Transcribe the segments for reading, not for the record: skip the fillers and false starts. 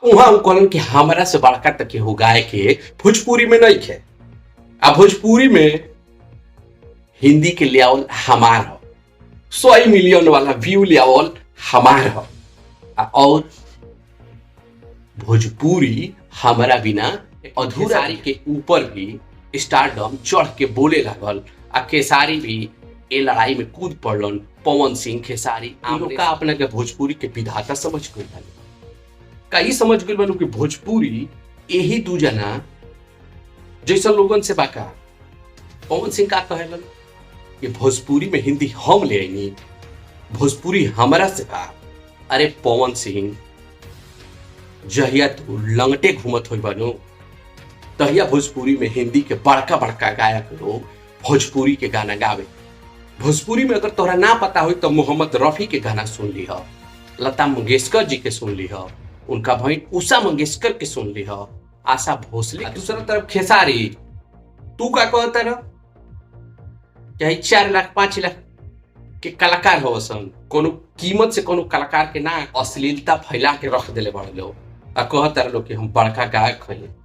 वहां कहलन कि हमारा से बड़का तक हो गाय के भोजपुरी में नहीं खे। आ भोजपुरी में हिंदी के लियावल हमार हो, 100 मिलियन वाला व्यू लियावल हमार हो। और भोजपुरी हमारा बिना अधूरा के ऊपर भी स्टारडम चढ़ के बोले लागल। आ खेसारी भी ए लड़ाई में कूद पड़लन। पवन सिंह खेसारी का अपना के भोजपुरी के विधाता समझ गई का ही समझ गई बनू कि भोजपुरी यही दू जना जैसा लोगन से बाका। पवन सिंह का कहलन कि भोजपुरी में हिंदी हम ले आईनी, भोजपुरी हमारा से बा। अरे पवन सिंह, जहिया तू लंगटे घूमत हो बनू तहिया भोजपुरी में हिंदी के बड़का बड़का गायक लोग भोजपुरी के गाना गावे। भोजपुरी में अगर तोरा ना पता हो तो मोहम्मद रफी के गाना सुन ली हो, लता मंगेशकर जी के सुन ली हो, उनका बहन उषा मंगेशकर के सुन ली हो, आशा भोसले। दूसरा तरफ खेसारी, तू का कहता रह चाहे 4 लाख 5 लाख के कलाकार हो सन, कोनो कीमत से कोनो कलाकार के ना अश्लीलता फैला के रख दिले बड़ लो। आ कहता रह लो कि हम बड़का गायक हैं।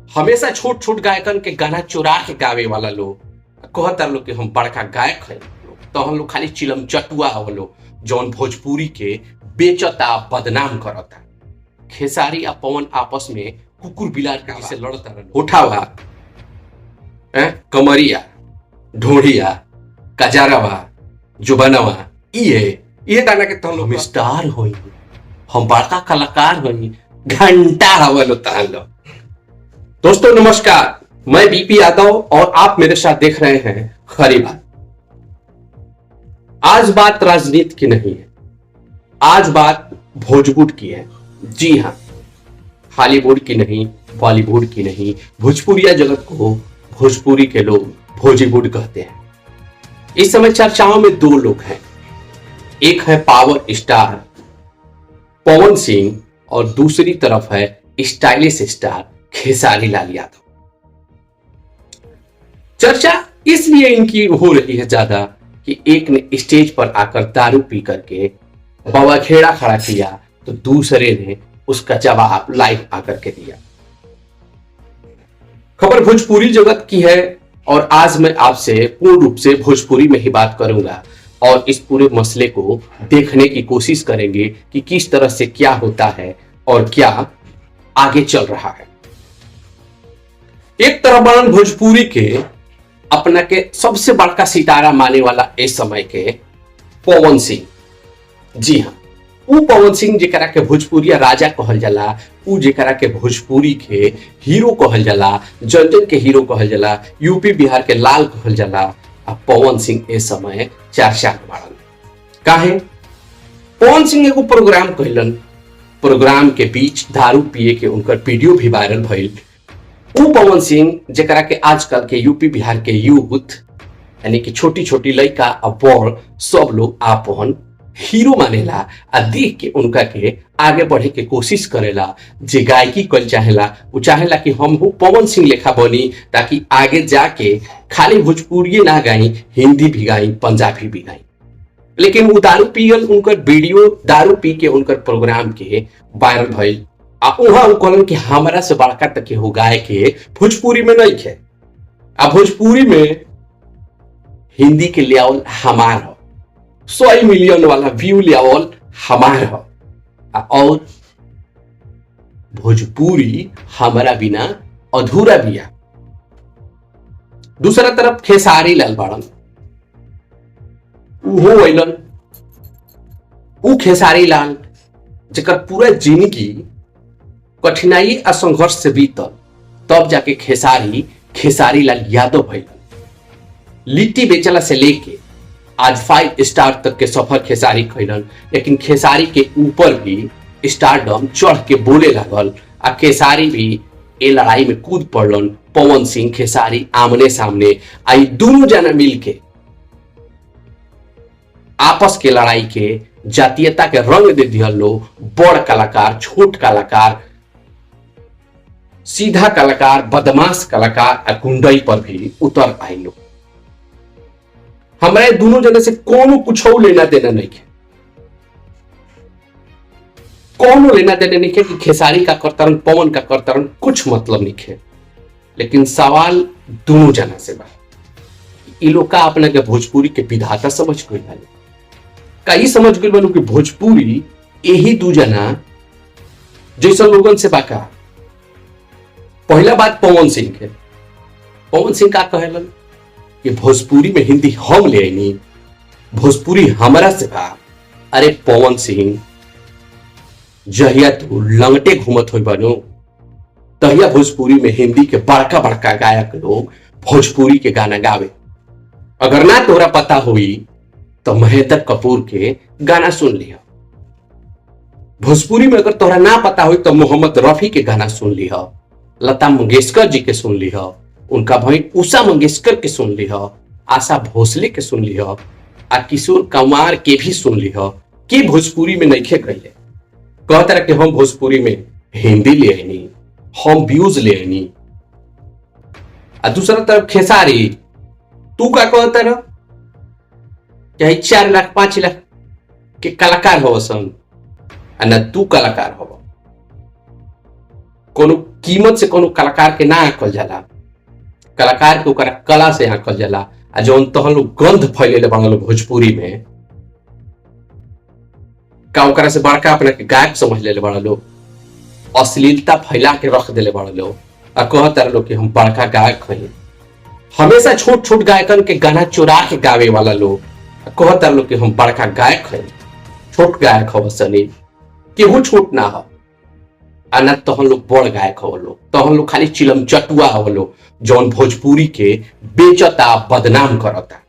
हमेशा छोट छोट गायकन के गाना चुरा के गावे वाला लोग कहता लोग कि हम बड़का गायक हैं। तो हम लोग खाली चिलम चटुआ हो लो जौन भोजपुरी के बेचता बदनाम करता। खेसारी आ पवन आपस में कुकुर बिलार के से लड़ता रहे। उठावा, कमरिया, ढोढ़िया, कजारवा, जुबनवा, ये गाना के तो हम स्टार होई, हम बड़का कलाकार होई, घंटा हवलो तालो। दोस्तों नमस्कार, मैं बीपी यादव और आप मेरे साथ देख रहे हैं खरी बात। आज बात राजनीति की नहीं है, आज बात भोजपुर की है। जी हाँ, हॉलीवुड की नहीं, बॉलीवुड की नहीं, भोजपुरिया जगत को भोजपुरी के लोग भोजीवुड कहते हैं। इस समय चर्चाओं में 2 लोग हैं, एक है पावर स्टार पवन सिंह और दूसरी तरफ है स्टाइलिश स्टार खेसारी लाल यादव। चर्चा इसलिए इनकी हो रही है ज्यादा कि एक ने स्टेज पर आकर दारू पी करके बवाखेड़ा खड़ा किया तो दूसरे ने उसका जवाब लाइव आकर के दिया। खबर भोजपुरी जगत की है और आज मैं आपसे पूर्ण रूप से भोजपुरी में ही बात करूंगा और इस पूरे मसले को देखने की कोशिश करेंगे कि किस तरह से क्या होता है और क्या आगे चल रहा है। एक तरफ भोजपुरी के अपना के सबसे बड़का सितारा माने वाला इस समय के पवन सिंह। जी हाँ, वो पवन सिंह जेकरा के भोजपुरिया राजा कहल जाला, वो जेकरा के भोजपुरी के हीरो कहल जाला, जन के हीरो कहल जाला, यूपी बिहार के लाल कहल जाला। अब पवन सिंह इस समय चर्चा में बाड़न। काहे? पवन सिंह एगो प्रोग्राम कहलन, प्रोग्राम के बीच दारू पिए के उनकर वीडियो भी वायरल भइल। वो पवन सिंह जेकरा के आजकल के यूपी बिहार के यूथ यानी कि छोटी छोटी लड़का और बड़ सब लोग आपन हीरो मानेला आ देख के उनका के आगे बढ़े के कोशिश करेला। जे गायकी कल चाहेला वो चाहेला कि हम पवन सिंह लेखा बनी ताकि आगे जाके खाली भोजपुरी ना गाई, हिंदी भी गाई, पंजाबी भी गाई। लेकिन वो दारू पियल उनकर वीडियो, दारू पी के उनकर प्रोग्राम के वायरल भइल। वहां कहलन कि हमारा से बड़का तक हो गाय के भोजपुरी में नहीं खे। आ भोजपुरी में हिंदी के लियावल हमार हो, 100 मिलियन वाला व्यू लियावल हमार हो। और भोजपुरी हमारा बिना अधूरा बिया। दूसरा तरफ खेसारी लाल बाड़न, वो वैलन वो खेसारी लाल जेकर पूरा जिंदगी कठिनाई और संघर्ष से बीतल, तब जाके खेसारी लाल यादव भइलन। लिट्टी बेचला से लेके आज 5 स्टार तक के सफर खेसारी कैलन। लेकिन खेसारी के ऊपर भी स्टारडम चढ़ के बोले लागल। आ खेसारी भी ए लड़ाई में कूद पड़लन। पवन सिंह खेसारी आमने सामने आई, दोनों जना मिलके आपस के लड़ाई के जातीयता के रंग दे दिया लो। बड़ कलाकार, छोट कलाकार, सीधा कलाकार, बदमाश कलाकार आ गुंडई पर भी उतर आई लो। हमारे दोनों जने से कोनो कुछ लेना देना नहीं है। कौनो लेना देना नहीं है कि खेसारी का करतरन पवन का करतरन, कुछ मतलब नहीं है। लेकिन सवाल दोनों जना से बा, इ लोग का अपना के भोजपुरी के विधाता समझ गई वाले का, ई समझ गई बानू कि भोजपुरी यही दू जना जैसा लोगन से बाका। पहला बात पवन सिंह है। पवन सिंह का कहलन कि भोजपुरी में हिंदी हम ले आईनी, भोजपुरी हमारा से बा। अरे पवन सिंह, जहिया तू लंगटे घूमत हो बानो तहिया भोजपुरी में हिंदी के बड़का बड़का गायक लोग भोजपुरी के गाना गावे। अगर ना तोरा पता हुई तो महेंद्र कपूर के गाना सुन लिया। भोजपुरी में अगर तोरा ना पता हुई तो मोहम्मद रफी के गाना सुन लिया, लता मंगेशकर जी के सुन लिया, उनका भाई उषा मंगेशकर के सुन लिया, आशा भोसले के सुन लिया, और किशोर कुमार के भी सुन लिया। कि भोजपुरी में नइखे कहले कहता रहा कि हम भोजपुरी में हिंदी ले आईनी, हम व्यूज ले आईनी। और दूसरा तरफ खेसारी, तू का कहता रहा चाहे 4 लाख 5 लाख के कलाकार हो सन, न तू कलाकार हो। कोनो कीमत से कोनो कलाकार के ना आंकल जाला, कलाकार के ओकरा कला से आंकल जाला। आ जौन तहन लोग गंध फैलेले बाड़न भोजपुरी में, का ओकरा से बड़का अपना के गायक समझ लेले बाड़न लोग, अश्लीलता फैला के रख देले बाड़न लोग, आ कहता लोग कि हम बड़का गायक हई। हमेशा छोट छोट गायकन के गाना चुरा के गावे वाला लोग कहता लोग कि हम बड़का गायक हई। छोट गायक हो सनी, केहू छोट ना हो। ना तहन लोग बड़ गायक हो लोग, तहन लोग खाली चिलम चटुआ हो लोग जौन भोजपुरी के बेचता बदनाम करता।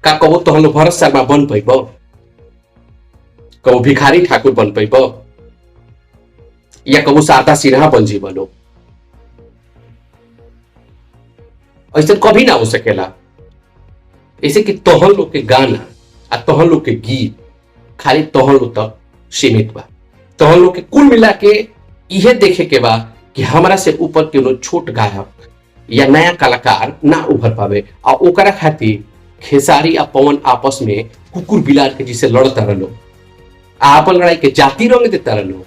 का कहो तहन लोग भरत शर्मा बन पैब, कबो भिखारी ठाकुर बन पैब, या कबो शारदा सिन्हा बन जीब लोग। ऐसे कभी ना हो सकेला। ऐसे कि तहन लोग के गाना आ तहन लोग के गीत खाली तहन लोग तक सीमित बा। तहन लोग के कुल मिला के इहे देखे के बा कि हमरा से ऊपर के छोट गायक या नया कलाकार ना उभर पावे। आ ओकरा खातिर खेसारी आ पवन आपस में कुकुर बिलार के जिसे लड़ता रहो, आपन लड़ाई के जाति रंग देता रहो।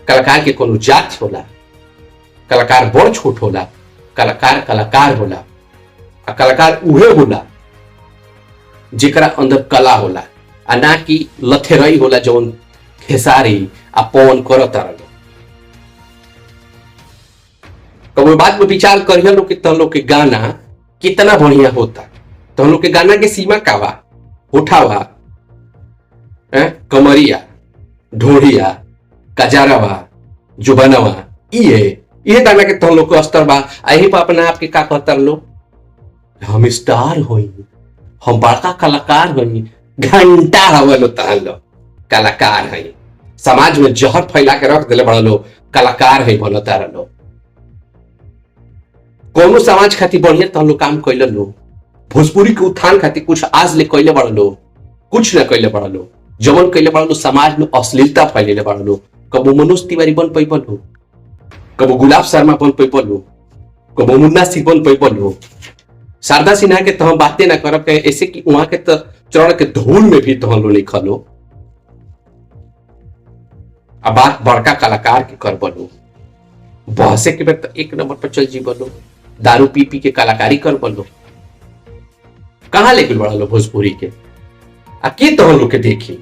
कलाकार के कोनो जात होला, कलाकार बड़ छोट होला, कलाकार कलाकार होला। आ कलाकार उहे होला जेकरा अंदर कला होला, आ ना कि लथेरई होला जौन खेसारी आ पवन करता रहो। कबो बात में विचार करिए लोग कि तहन लोग के गाना कितना बढ़िया होता। तहन लोग के गाना के सीमा का बा, उठावा, कमरिया, ढोढ़िया, कजारवा, जुबनवा, ये गाना के तहन लोग के स्तर बा। यही पर अपना आप के का कहता लोग, हम स्टार होई, हम बड़का कलाकार होई। घंटा हवन तहन लोग कलाकार है, समाज में जहर फैला के रख दिले बड़ा लोग कलाकार है बनता रहो। कोनो समाज खातिर बढ़िया तहन लोग काम कैले लोग, भोजपुरी के उत्थान खातिर कुछ आज ले कैले बड़ा लोग, कुछ न कैले बड़ा लोग। जवन कैले बड़ा लोग समाज में अश्लीलता फैलेले बड़ा लोग। कबो मनोज तिवारी बन पैब लोग, कबो गुलाब शर्मा बन पैब लोग, कबो मुन्ना सिंह बन पैब लोग। शारदा सिन्हा के तो हम बातें ना करब, ऐसे कि वहां के तो चरण के धूल में भी तहन लो नहीं खलो। अब बात बड़का कलाकार के कर बनो, बहसे के बेर एक नंबर पर चल जी बनो, दारू पी पी के कलाकारी कर बनो। कहां लेके बड़ा लो भोजपुरी के आ के तहन लोग के देखी।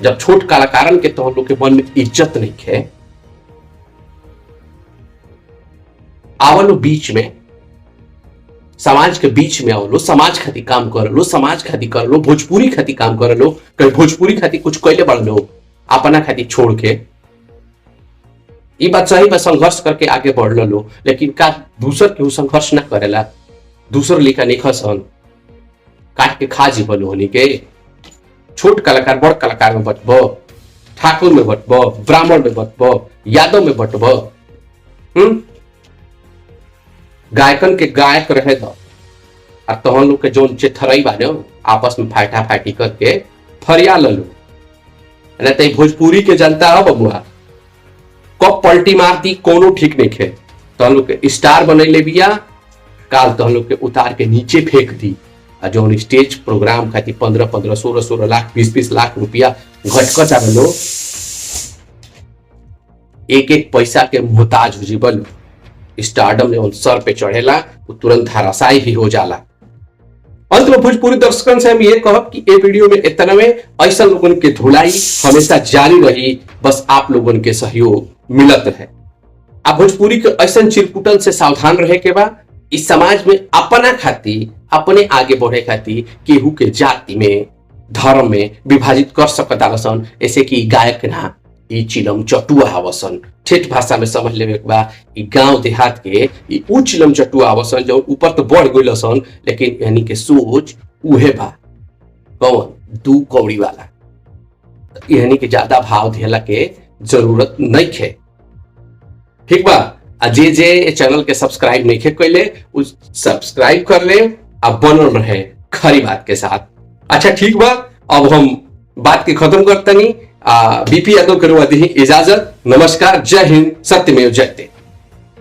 जब छोट कलाकारन के तहन लोग के मन में इज्जत नहीं है, आवलो बीच में, समाज के बीच में आवलो, समाज खातिर काम कर लो, समाज खातिर कर लो, भोजपुरी खातिर काम कर लो। कहीं भोजपुरी खातिर कुछ कैले बड़ लो, अपना खातिर छोड़ के। ये बात सही बा, संघर्ष करके आगे बढ़ लो। लेकिन का दूसर के संघर्ष ना करेला, दूसर लिखा नहीं सन काट के खा जीवन होनी के। छोट कलाकार बड़ कलाकार में बटब, ठाकुर में बटब, ब्राह्मण में बटब, यादव में बटब। गायकन के गायक रहे दो, और तहन लोग के जोन चेथरई बाने आपस में फाटा फाटी करके फरिया लो। नहीं तो भोजपुरी के जनता हो बबुआ कब पलटी मारती कोनो ठीक नहीं है। तहन लोग के स्टार बनैले बिया, काल तहन लोग के उतार के नीचे फेंक दी। आ जो स्टेज प्रोग्राम खातिर 15-15, 16-16 लाख, 20-20 लाख रुपया घटकत आवे लो, एक एक पैसा के मोहताज हो जीवन। स्टारडम जब सर पे चढ़ेला वो तुरंत धराशायी भी हो जाला। अंत में भोजपुरी दर्शकन से हम ये कहब कि ये वीडियो में इतना में ऐसा लोगों के धुलाई हमेशा जारी रही, बस आप लोगों के सहयोग मिलत रहे। आप भोजपुरी के ऐसा चिरकुटन से सावधान रहे के बाद इस समाज में अपना खातिर, अपने आगे बढ़े खातिर केहू के जाति में, धर्म में विभाजित कर सकता रसन। ऐसे कि गायक ना, ई चिलम चटुआ आवसन। ठेठ भाषा में समझ लेवे के बा, ई गांव देहात के ई ऊ चिलम चटुआ आवसन जो ऊपर तो बढ़ गइल सन, लेकिन यानी के सोच उहे बा कौन, दू कौड़ी वाला। यानी कि ज्यादा भाव दिहला के जरूरत नहीं है। ठीक बा। आ जे चैनल के सब्सक्राइब नहीं कैले उस सब्सक्राइब कर ले, अब बनल रहे खरी बात के साथ। अच्छा ठीक बा, अब हम बात के खत्म करते नहीं। बीपी यादव करवा दी इजाजत। नमस्कार, जय हिंद, सत्यमेव जयते।